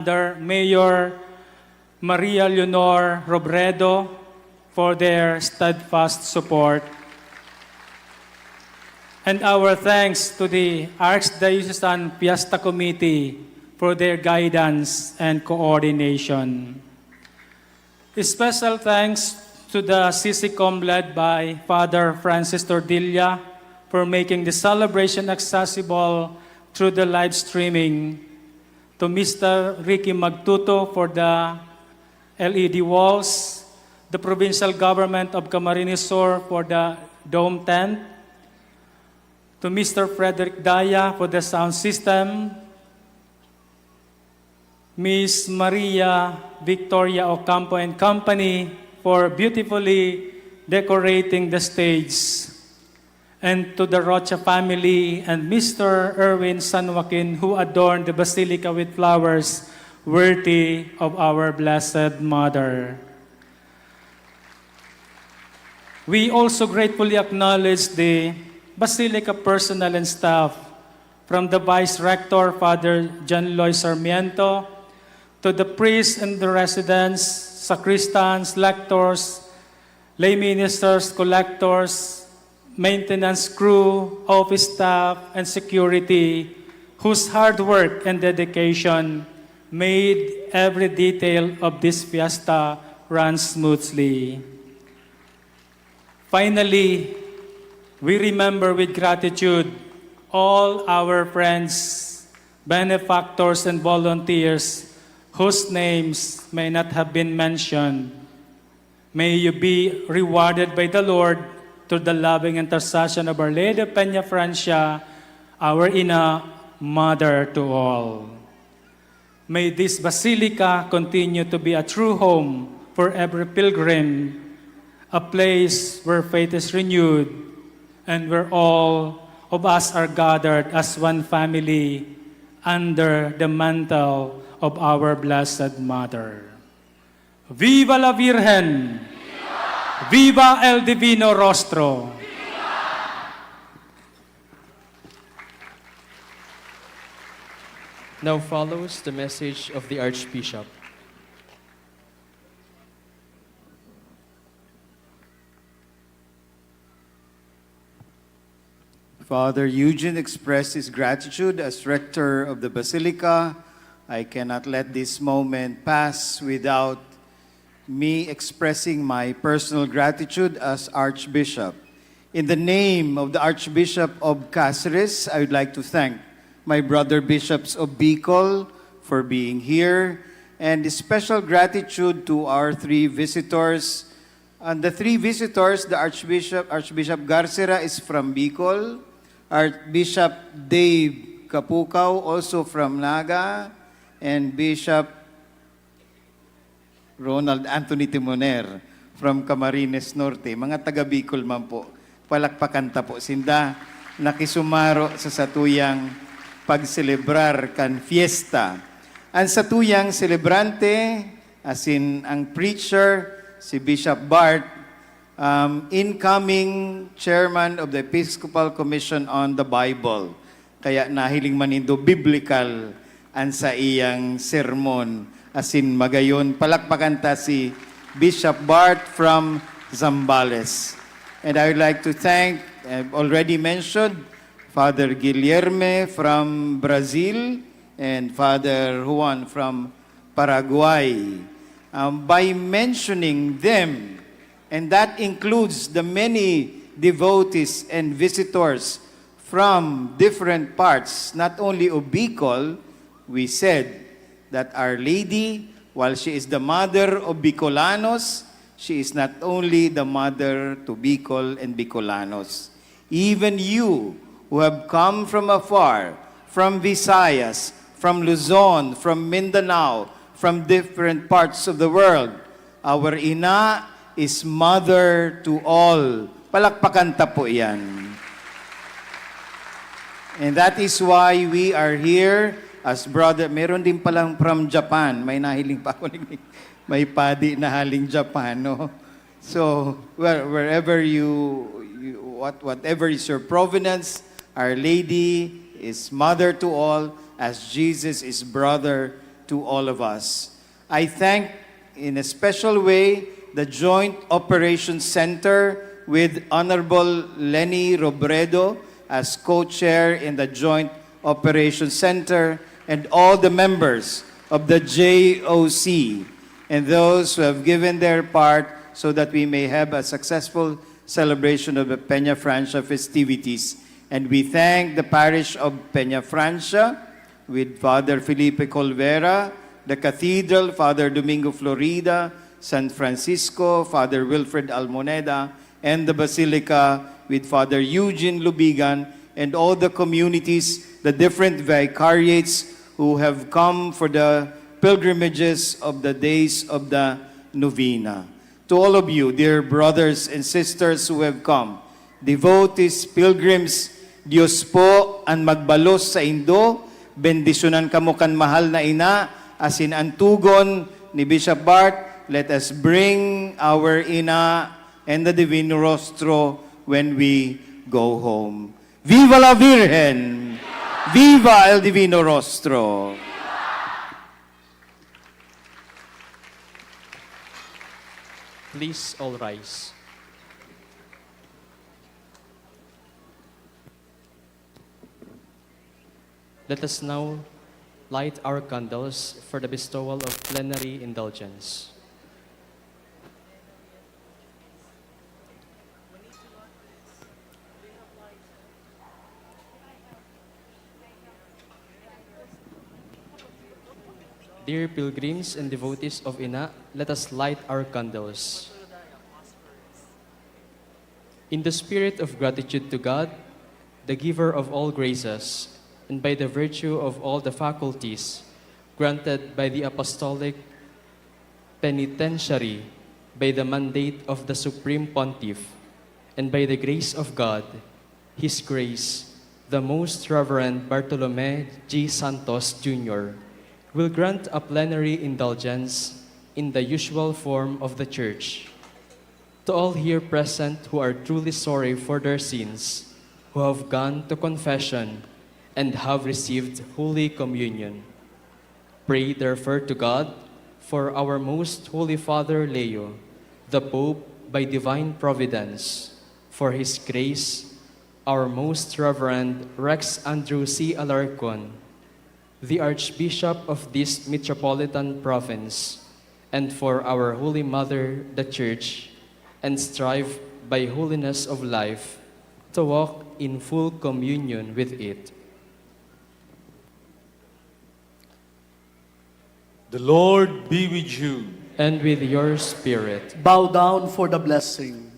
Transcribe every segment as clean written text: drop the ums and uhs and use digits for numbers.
Mayor Maria Leonor Robredo for their steadfast support. And our thanks to the Archdiocesan Fiesta Committee for their guidance and coordination. A special thanks to the CCCOM led by Father Francis Tordilla for making the celebration accessible through the live streaming, to Mr. Ricky Magtuto for the LED walls, the provincial government of Camarines Sur for the dome tent, to Mr. Frederick Daya for the sound system, Ms. Maria Victoria Ocampo and Company for beautifully decorating the stage, and to the Rocha family and Mr. Erwin San Joaquin who adorned the Basilica with flowers worthy of our Blessed Mother. We also gratefully acknowledge the Basilica personnel and staff, from the Vice Rector, Father John Loy Sarmiento, to the priests and the residents, sacristans, lectors, lay ministers, collectors, maintenance crew, office staff, and security, whose hard work and dedication made every detail of this fiesta run smoothly. Finally, we remember with gratitude all our friends, benefactors, and volunteers whose names may not have been mentioned. May you be rewarded by the Lord through the loving intercession of Our Lady of Peñafrancia, our Ina, Mother to all. May this Basilica continue to be a true home for every pilgrim, a place where faith is renewed, and where all of us are gathered as one family under the mantle of our Blessed Mother. Viva la Virgen! Viva el Divino Rostro! Now follows the message of the Archbishop. Father Eugene expressed his gratitude as rector of the Basilica. I cannot let this moment pass without me expressing my personal gratitude as Archbishop. In the name of the Archbishop of Cáceres, I would like to thank my brother bishops of Bicol for being here, and special gratitude to our three visitors. And the three visitors, the Archbishop Garcera is from Bicol, Archbishop Dave Kapukaw also from Naga, and Bishop Ronald Anthony Timoner from Camarines Norte. Mga taga Bicol man po. Palakpakan ta po sinda nakisumaro sa satuyang pagselebrar kan fiesta. Ang satuyang celebrante, as in ang preacher, si Bishop Bart, incoming chairman of the Episcopal Commission on the Bible. Kaya nahiling manindo biblical ang sa iyang sermon. As in magayon, palakpakan ta si Bishop Bart from Zambales. And I would like to thank, I've already mentioned, Father Guilherme from Brazil and Father Juan from Paraguay. By mentioning them, and that includes the many devotees and visitors from different parts, not only of Bicol, we said that Our Lady, while she is the mother of Bicolanos, she is not only the mother to Bicol and Bicolanos. Even you who have come from afar, from Visayas, from Luzon, from Mindanao, from different parts of the world, our Ina is mother to all. Palakpakan ta po yan. And that is why we are here as brother. Meron din palang from Japan. May nahiling pa ako. May padi na haling Japan, no? So, wherever whatever is your provenance, Our Lady is mother to all, as Jesus is brother to all of us. I thank in a special way the Joint Operations Center with Honorable Lenny Robredo as co-chair in the Joint Operations Center, and all the members of the JOC and those who have given their part so that we may have a successful celebration of the Peñafrancia festivities. And we thank the parish of Peñafrancia with Father Felipe Colvera, the Cathedral, Father Domingo Florida, San Francisco, Father Wilfred Almoneda, and the Basilica with Father Eugene Lubigan, and all the communities, the different vicariates who have come for the pilgrimages of the days of the Novena. To all of you, dear brothers and sisters who have come, devotees, pilgrims, Diyos po ang magbalos sa Indo, bendisyonan kamo kan mahal na ina, asin antugon ni Bishop Bart, let us bring our ina and the Divino Rostro when we go home. Viva la Virgen! Viva el Divino Rostro! Please all rise. Let us now light our candles for the bestowal of plenary indulgence. Dear pilgrims and devotees of Ina, let us light our candles. In the spirit of gratitude to God, the giver of all graces, and by the virtue of all the faculties granted by the Apostolic Penitentiary, by the mandate of the Supreme Pontiff, and by the grace of God, His Grace, the Most Reverend Bartolome G. Santos, Jr., will grant a plenary indulgence in the usual form of the Church. To all here present who are truly sorry for their sins, who have gone to confession and have received Holy Communion, pray therefore to God for our Most Holy Father Leo, the Pope by divine providence, for his grace, our Most Reverend Rex Andrew C. Alarcon, the Archbishop of this Metropolitan Province, and for our Holy Mother, the Church, and strive by holiness of life to walk in full communion with it. The Lord be with you. And with your spirit. Bow down for the blessing.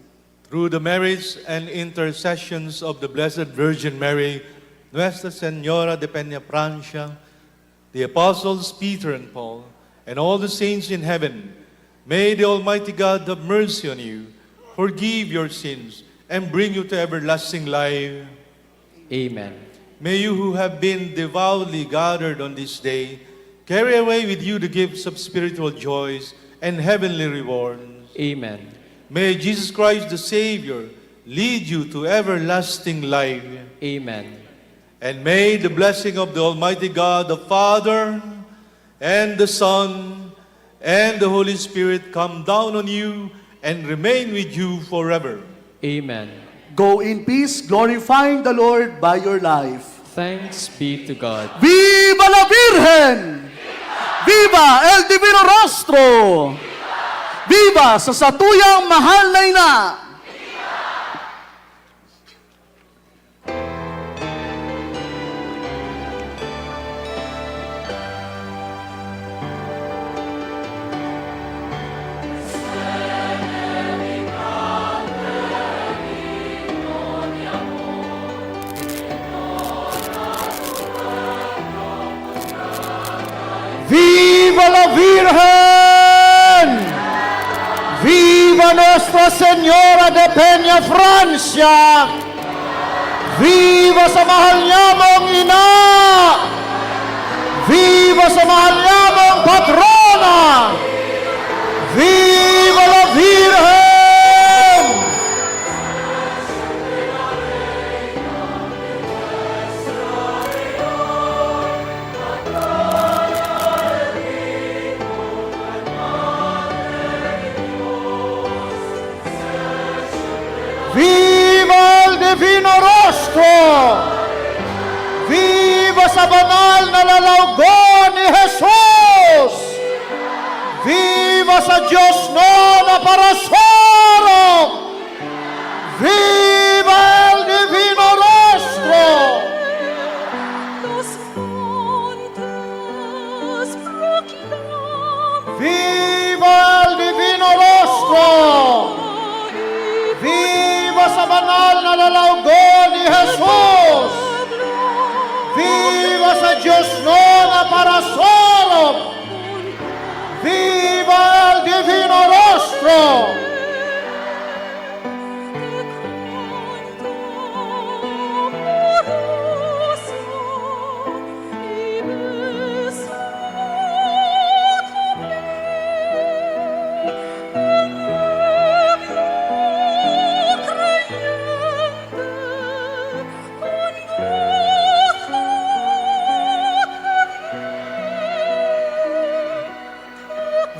Through the merits and intercessions of the Blessed Virgin Mary, Nuestra Señora de Peñafrancia, the Apostles Peter and Paul, and all the saints in heaven, may the Almighty God have mercy on you, forgive your sins, and bring you to everlasting life. Amen. May you who have been devoutly gathered on this day carry away with you the gifts of spiritual joys and heavenly rewards. Amen. May Jesus Christ the Savior lead you to everlasting life. Amen. And may the blessing of the Almighty God, the Father, and the Son, and the Holy Spirit come down on you and remain with you forever. Amen. Go in peace, glorifying the Lord by your life. Thanks be to God. Viva la Virgen! Viva el Divino Rostro! Viva sa satuyang mahal na ina! Viva la Virgen! Viva Nuestra Señora de Peñafrancia! Viva sa mahal niyamong ina! Viva sa mahal niyamong patrona! Viva la Virgen! Divino Rostro! Viva sa banal na lalawgon ni Jesus! Viva sa Diyos no na parasoro! Viva el Divino Rostro! Los montes proclaman Viva el Divino Rostro! Viva sa banal na lalawgon ni Jesus! Viva sa Diyos no na parasoro! Viva el Divino Rostro!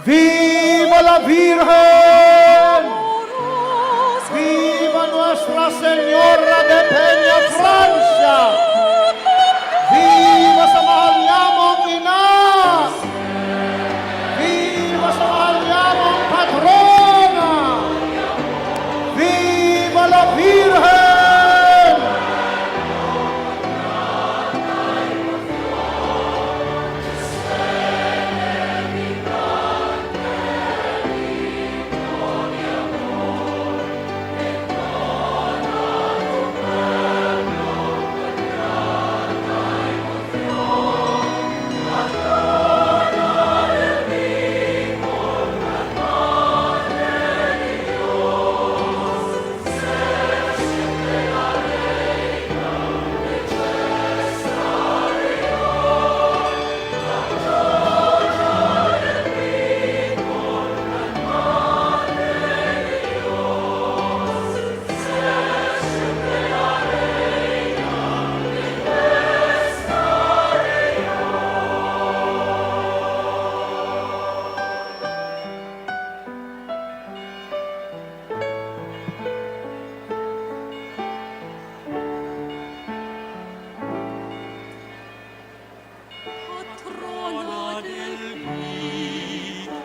¡Viva la Virgen! ¡Viva Nuestra Señora de Peñafrancia! ¡Viva sa mahal yamong ina! ¡Viva sa mahal yamong patrona! ¡Viva la Virgen! patrona del vino,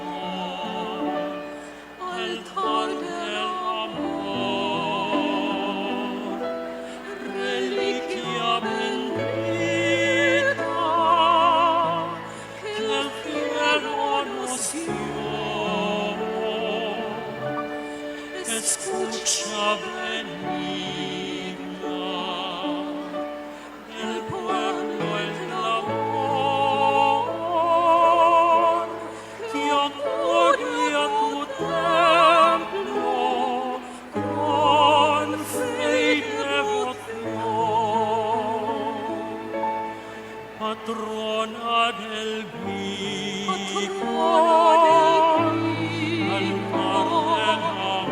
altar del amor, reliquia bendita que el cielo nos dio. Escucha benigna del pueblo el clamor que acude a tu templo con fe y devoción. Patrona del vino, altar del amor,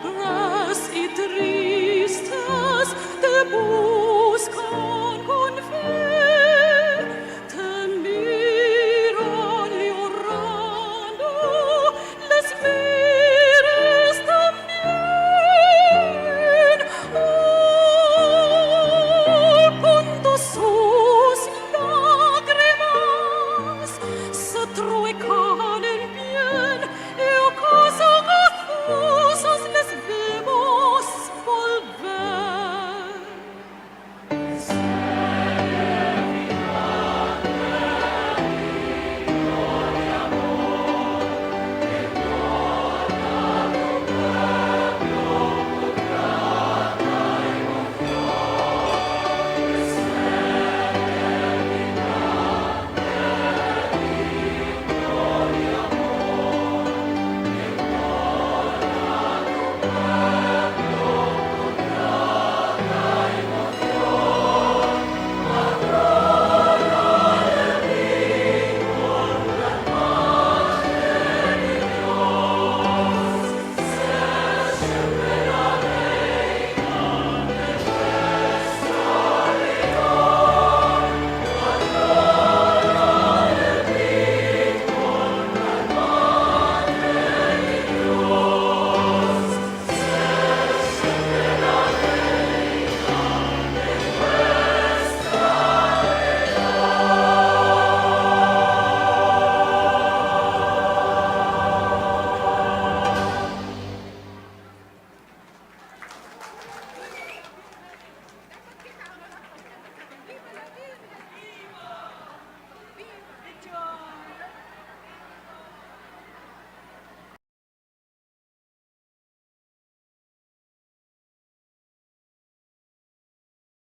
pobres y tristes de